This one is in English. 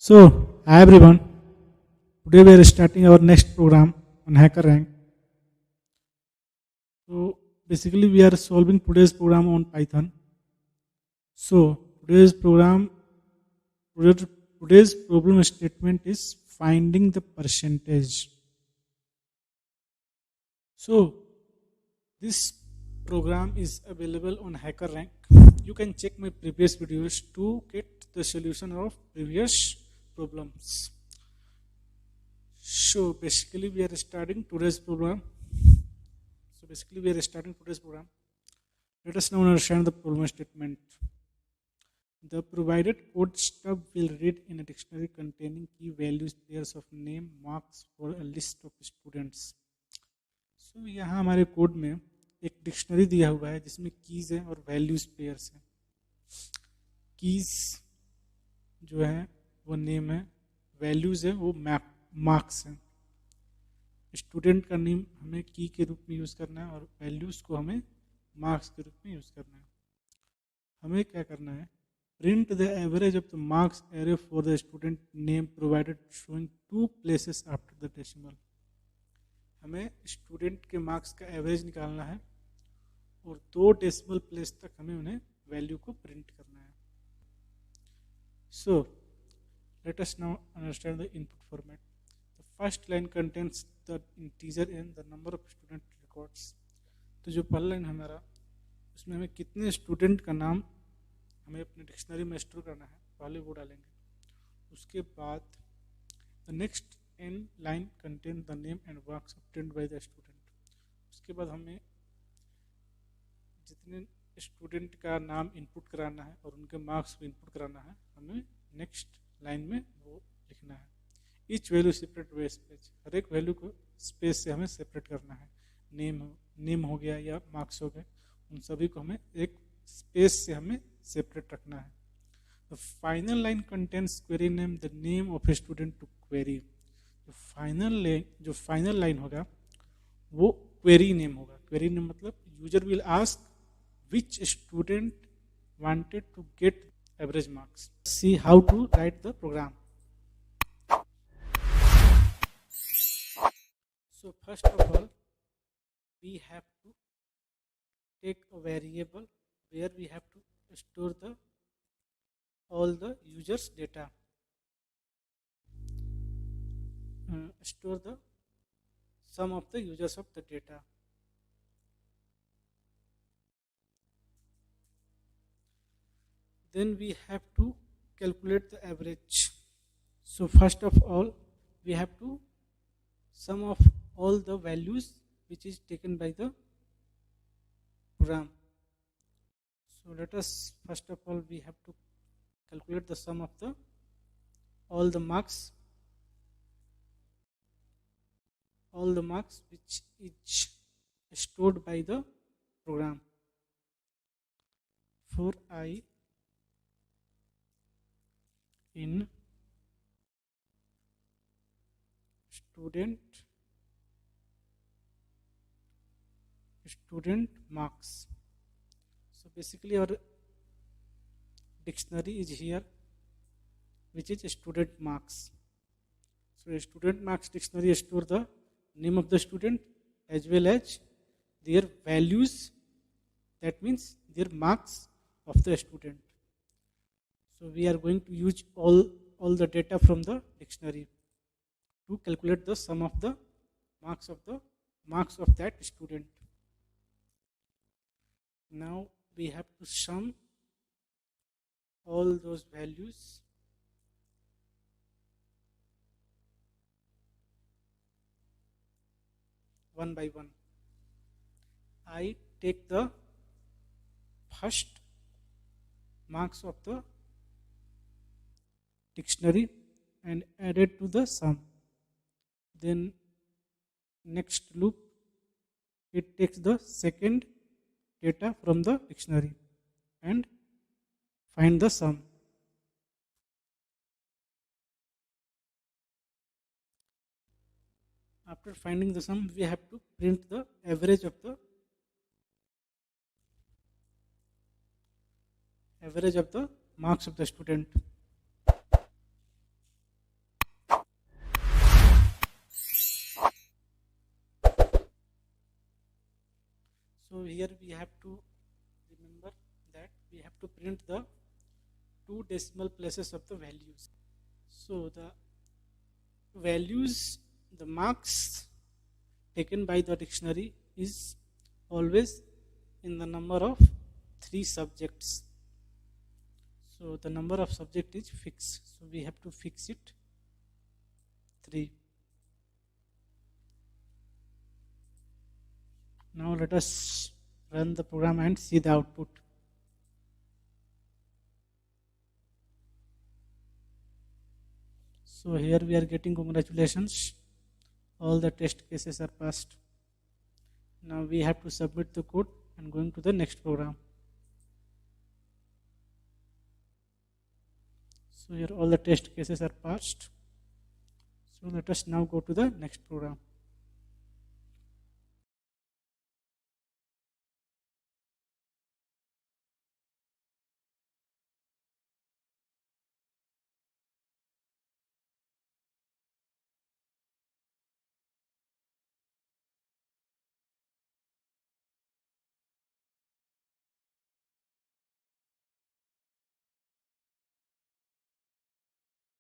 So, hi everyone. Today we are starting our next program on HackerRank. So, basically we are solving today's program on Python. So, today's problem statement is finding the percentage. So, this program is available on HackerRank. You can check my previous videos to get the solution of previous problems. So basically we are starting today's program. Let us now understand the problem statement. The provided code stub will read in a dictionary containing key values pairs of name marks for a list of students. So यहाँ हमारे code में एक dictionary दिया हुआ है जिसमें keys है और वैल्यूज पेयर्स हैं. कीज जो है वो नेम है, वैल्यूज है वो मार्क्स हैं. स्टूडेंट का नेम हमें की के रूप में यूज़ करना है और वैल्यूज़ को हमें मार्क्स के रूप में यूज़ करना है. हमें क्या करना है, print the average of the marks array for the student name provided showing 2 places after the decimal. हमें स्टूडेंट के मार्क्स का एवरेज निकालना है और 2 डेसिमल प्लेस तक हमें उन्हें वैल्यू को प्रिंट करना है. So let us now understand the input format. First line contents the integer in the number of student records. तो जो पहला लाइन हमारा उसमें हमें कितने स्टूडेंट का नाम हमें अपने डिक्शनरी में स्टोर करना है पहले वो डालेंगे. उसके बाद the next N line contain the name and marks obtained by the student. उसके बाद हमें जितने स्टूडेंट का नाम इनपुट कराना है और उनके मार्क्स को इनपुट कराना है हमें नेक्स्ट लाइन में वो लिखना है. Each value separate by space. हर एक वैल्यू को स्पेस से हमें सेपरेट करना है. नेम हो गया या मार्क्स हो गए, उन सभी को हमें एक स्पेस से हमें सेपरेट रखना है. The final line contents query name the name of a student to query. जो फाइनल लाइन होगा वो क्वेरी नेम होगा. क्वेरी नेम मतलब user will ask which student wanted to get average marks. See how to write the program. So first of all, we have to take a variable where we have to store all the users data. Store the sum of the users of the data. Then we have to calculate the average. So first of all, we have to sum of all the values which is taken by the program. So let us first of all we have to calculate the sum of all the marks which is stored by the program. For I in student marks. So basically our dictionary is here which is student marks. So student marks dictionary store the name of the student as well as their values, that means their marks of the student. So we are going to use all the data from the dictionary to calculate the sum of the marks of that student. Now we have to sum all those values one by one. I take the first marks of the dictionary and add it to the sum. Then next loop it takes the second data from the dictionary and find the sum. After finding the sum, we have to print the average of the marks of the student. represent the two decimal places of the values. So the values, the marks taken by the dictionary is always in the number of 3 subjects. So the number of subject is fixed. So we have to fix it 3. Now let us run the program and see the output. So here we are getting congratulations. All the test cases are passed. Now we have to submit the code and going to the next program. So here all the test cases are passed. So let us now go to the next program.